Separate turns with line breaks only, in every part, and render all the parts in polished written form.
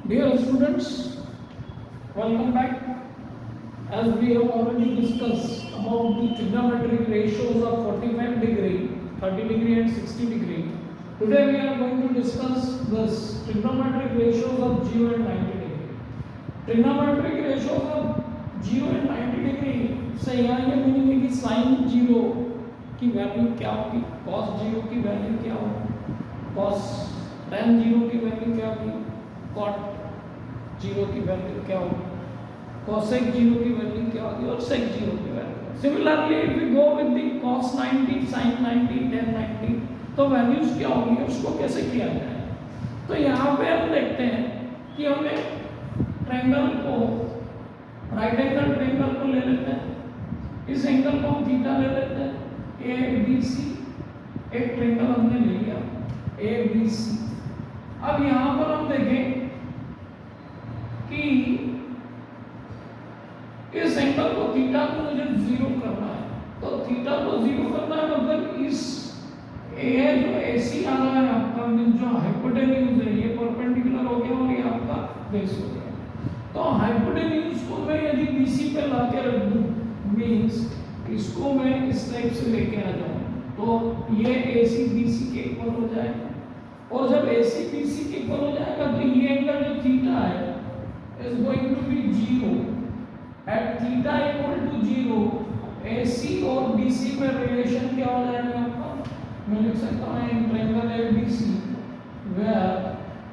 Dear students, welcome back. As we have already discussed about the trigonometric ratios of 45 degree, 30 degree and 60 degree. Today we are going to discuss this trigonometric ratios of 0 and 90 degree. Trigonometric ratios of 0 and 90 degree से यहाँ ये meaning है कि sin 0 की value क्या होगी, cos 0 की value क्या होगी, cos tan 0 की वैल्यू क्या होगी, cot 0 की वैल्यू क्या होगी, cosec 0 की वैल्यू क्या होगी और sec 0 की value. Similarly, if we go with the cos 90, sin 90, tan 90, तो वैल्यूज क्या होगी, उसको कैसे किया जाए. तो यहाँ पे हम देखते हैं कि हमें ट्रायंगल को, राइट एंगल ट्रायंगल को ले लेते हैं. इस एंगल को हम थीटा ले लेते हैं. ए बी सी एक ट्रायंगल हमने ले लिया ए बी सी. अब यहाँ पर हम देखें कि इस एंगल को थीटा को मुझे जीरो करना है. तो थीटा को जीरो करना है मतलब इस ए जो एसी आ रहा है आपका, मीन जो हाइपोटेन्यूज है ये परपेंडिकुलर हो गया और ये आपका बेस हो गया. तो हाइपोटेन्यूज को मैं यदि बीसी पे ला के रख दूं, मीन्स इसको मैं इस टाइप से लेके आ जाऊं, तो ये एसी बीसी के इक्वल हो जाएगा. और जब एसी बीसी के इक्वल हो जाएगा तो ये एंगल जो थीटा है is going to be 0 at theta equal to 0. AC और BC में रिलेशन क्या हो जाएगा आपका, मैं लिख सकता हूँ in triangle ABC where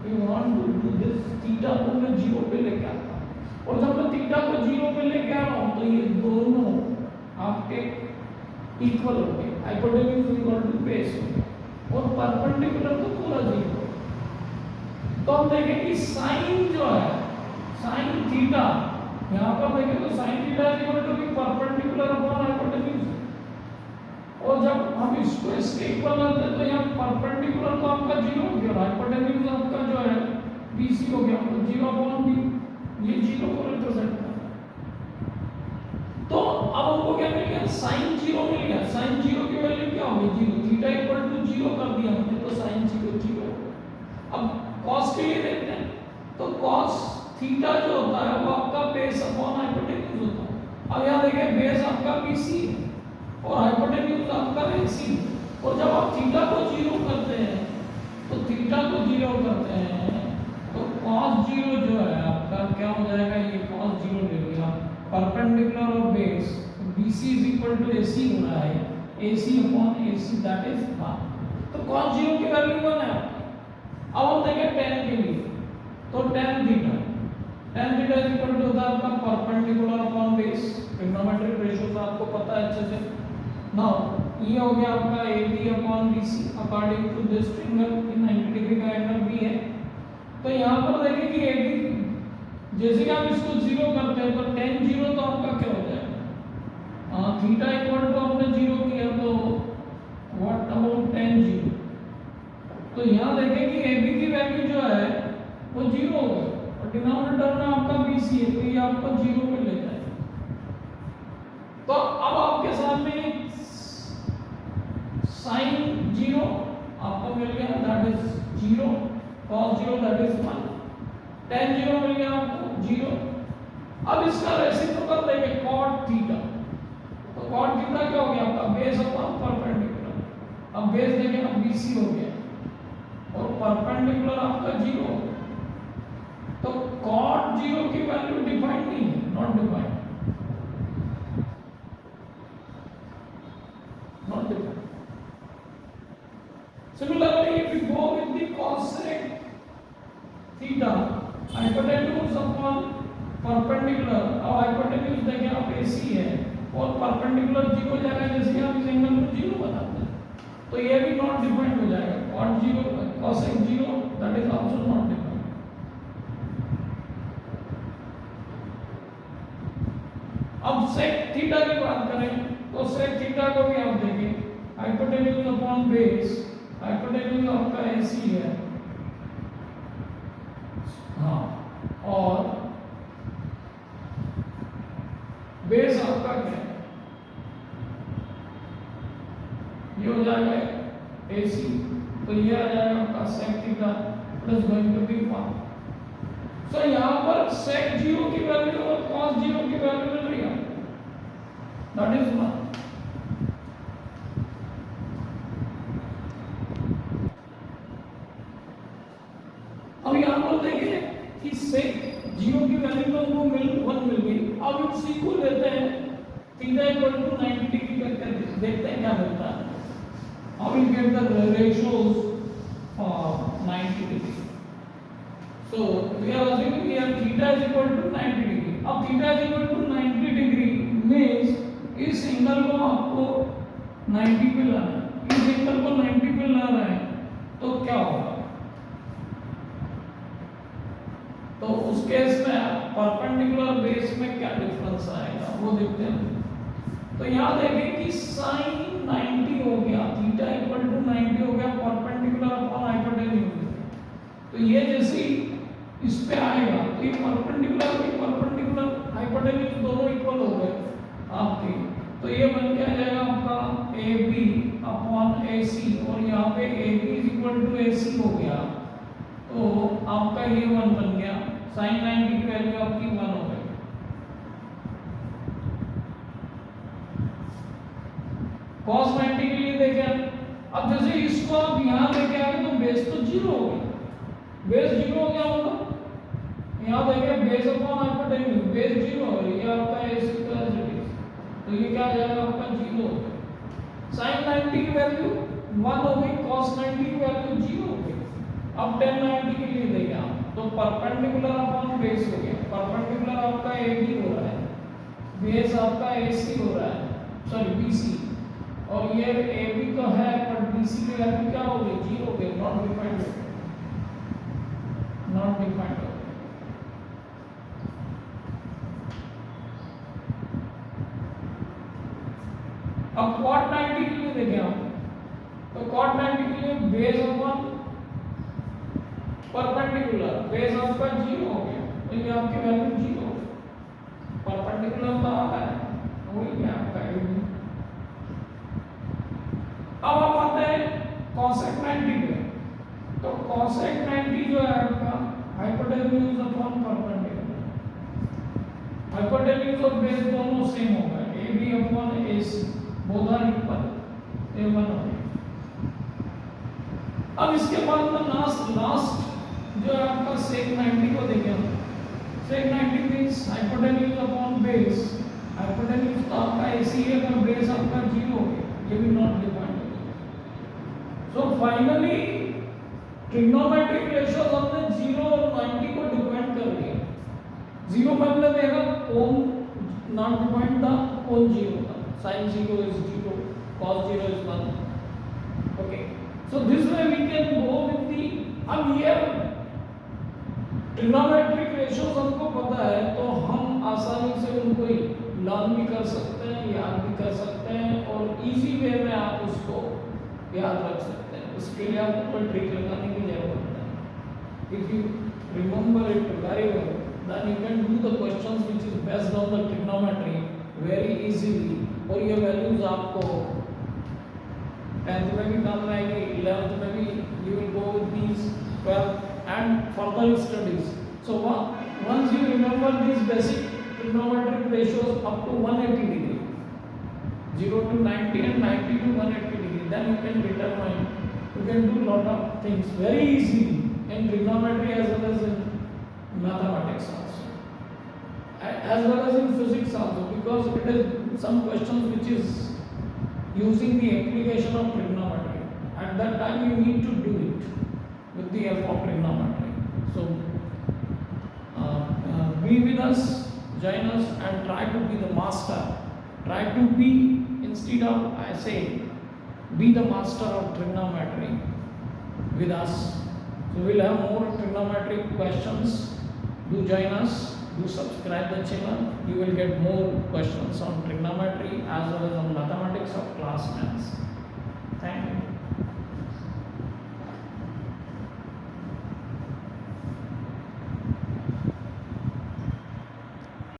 we want to do this, theta को मैं 0 पे लेके आता हूँ. और जब मैं थीटा को 0 पे लेके आ रहा हूँ तो ये दोनों आपके इक्वल हो गए, हाइपोटेन्यूज इक्वल टू बेस हो गए और परपेंडिकुलर तो पूरा 0. तो हम देखें कि साइन जो है, साइन थीटा, यहाँ पर देखें तो sine theta is equal to be perpendicular upon hypotenuse. और जब हम इसको इसके इक्वल लेते हैं तो यहाँ परपेंडिकुलर तो आपका 0 हो गया, हाइपोटेन्यूज आपका जो है BC हो गया, तो 0 अपॉन b, ये 0 को रिप्रेजेंट करता है. तो अब हमको क्या मिल गया, साइन 0 मिल गया. साइन 0 की वैल्यू क्या होगी, 0. थीटा इक्वल टू 0 कर दिया हमने तो साइन 0 0. अब cos के लिए देखते हैं तो cos थीटा जो होता है वो आपका बेस अपॉन हाइपोटेन्यूज होता है. अब यहाँ देखिए बेस आपका BC और हाइपोटेन्यूज आपका AC. और जब आप थीटा को 0 करते हैं तो थीटा को 0 करते हैं तो cos 0 जो है आपका क्या हो जाएगा, ये cos 0 ले लिया, परपेंडिकुलर और base BC is equal to AC हो रहा है, AC upon AC that is 1. तो cos 0 की वैल्यू 1 है. अब हम देखें tan के लिए तो tan theta is equal to होता है आपका perpendicular upon base. Trigonometric ratios आपको पता है अच्छे से. नाउ ये हो गया आपका AB upon BC according to this triangle. 90 degree का एंगल भी है. तो यहाँ पर देखिए कि AB जैसे कि आप इसको 0 करते हैं तो tan 0 तो आपका क्या हो जाएगा, थीटा इक्वल टू हमने 0 किया तो व्हाट अबाउट tan 0. तो यहाँ देखें कि AB की वैल्यू जो है वो 0 होगा और डिनोमिनेटर में आपका BC है तो ये आपको 0 पे लेता है. तो अब आपके सामने साइन 0 आपको मिल गया that is 0, cos 0 that is 1, tan 0 मिल गया आपको 0. अब इसका रेसिप्रोकल लेंगे cot थीटा. तो cot थीटा क्या हो गया आपका बेस अपॉन परपेंडिकुलर. अब बेस देखें ना BC हो गया और परपेंडिकुलर आपका 0 हो गया. तो cot 0 की वैल्यू डिफाइंड नहीं है, not defined, not defined. Similarly, if we go with the cosec theta, hypotenuse upon perpendicular, अब hypotenuse देखें आप AC है और perpendicular 0 जाएगा, जैसे आप इस एंगल को 0 बनाते हैं तो ये भी नॉट डिफाइंड हो जाएगा. cot 0 cosec 0 that is also not defined. अब sec थीटा की बात करें तो sec थीटा को भी आप देखें, हाइपोटेन्यूज अपॉन बेस, हाइपोटेन्यूज आपका AC है, हाँ, और बेस आपका क्या है, ये हो जाएगा AC. तो ये आ जाएगा आपका sec theta plus going to be 1. तो यहाँ पर sec 0 की वैल्यू और cos 0 की वैल्यू मिल रही है, दैट इज 1। अब यहाँ पर देखिए कि sec 0 की वैल्यू तो उनको 1 मिल गई। अब इसी को लेते हैं थीटा इक्वल टू 90 डिग्री करके देखते हैं क्या मिलता है। अब will get the ratios of 90 degree. So we are assuming here theta is equal to 90 degree. अब theta is equal to 90 degree means इस एंगल को आपको 90 पे लाना है। इस एंगल को 90 पे लाना है तो क्या होगा? तो उस केस में परपेंडिकुलर बेस में क्या डिफरेंस आएगा वो देखते हैं। तो यहाँ देखें कि sin 90 हो गया, थीटा इक्वल टू 90 हो गया परपेंडिकुलर अपॉन हाइपोटेन्यूज। तो ये जैसे इस पे आएगा तो ये परपेंडिकुलर हाइपोटेन्यूज दोनों इक्वल हो गए आपके। तो ये बन के आ जाएगा आपका AB अपॉन AC और यहाँ पे AB is equal to AC हो गया। तो आपका ये 1 बन गया, sin 90 की वैल्यू आपकी 1 हो गई। cos 90 के लिए देखें, अब जैसे इसको आप यहाँ लेके आ गए तो बेस तो 0 हो गया। बेस 0 हो गया होगा, यहाँ देखें बेस अपॉन हाइपोटेन्यूज बेस 0 हो गया, ये आपका AC का एज, तो ये क्या आ जाएगा आपका 0 हो गया। sin 90 की वैल्यू 1 हो गई, cos 90 की वैल्यू 0 हो गई। अब tan 90 के लिए देखें आप तो परपेंडिकुलर अपॉन बेस हो गया, परपेंडिकुलर आपका AB हो रहा है, बेस आपका AC हो रहा है, सॉरी BC, और ये AB तो है पर BC की वैल्यू क्या हो गई 0 हो गई, नॉट डिफाइंड हो गया, नॉट डिफाइंड हो गया। अब cot 90 के लिए देखें आप तो cot 90 के लिए बेस अपॉन परपेंडिकुलर बेस आपका 0 हो गया, तो ये आपकी वैल्यू 0 हो गई, परपेंडिकुलर तो आ है वही है आपका। अब आप आते हैं cosec 90 पे, तो cosec 90 जो है आपका हाइपोटेन्यूज अपॉन परपेंडिकुलर, हाइपोटेन्यूज और बेस दोनों सेम होगा, AB upon AC both are equal, ये 1 हो गया। अब इसके बाद में लास्ट जो है आपका sec 90 को देखें, sec 90 means hypotenuse upon base, hypotenuse तो आपका AC है पर बेस आपका 0 हो गया, ये भी नॉट डिफाइंड हो गया। सो फाइनली ट्रिग्नोमेट्रिक रेशियोज हमने 0 और 90 को डिफाइन कर दिया। 0 मतलब देगा कोण नॉट डिफाइंड था, कोण 0 था, sin 0 is 0, cos 0 is 1। Okay, so this way we can go with the, अब ये ट्रिग्नोमेट्रिक रेशियोज हमको पता है तो हम आसानी से उनको लर्न भी कर सकते हैं, याद भी कर सकते हैं और इजी वे में आप उसको याद रख सकते हैं। उसके लिए आपको कोई ट्रिक लगाने की जरूरत नहीं। If you remember it very well then you can do the questions which is based on the trigonometry very easily, और ये वैल्यूज आपको 10th में भी काम आएगी, 11th में भी you will go with these 12th and further studies. So once you remember these basic trigonometric ratios up to 180 degree, 0 to 90 and 90 to 180 degree, then you can determine, you can do lot of things very easily in trigonometry as well as in mathematics also, as well as in physics also, because it is some questions which is using the application of trigonometry. At that time you need to do it with the help of trigonometry. So be with us, join us and try to be the master. Try to be, instead of I say, be the master of trigonometry with us. So we'll have more trigonometric questions. Do join us, do subscribe the channel. You will get more questions on trigonometry as well as on mathematics of class maths. Thank you.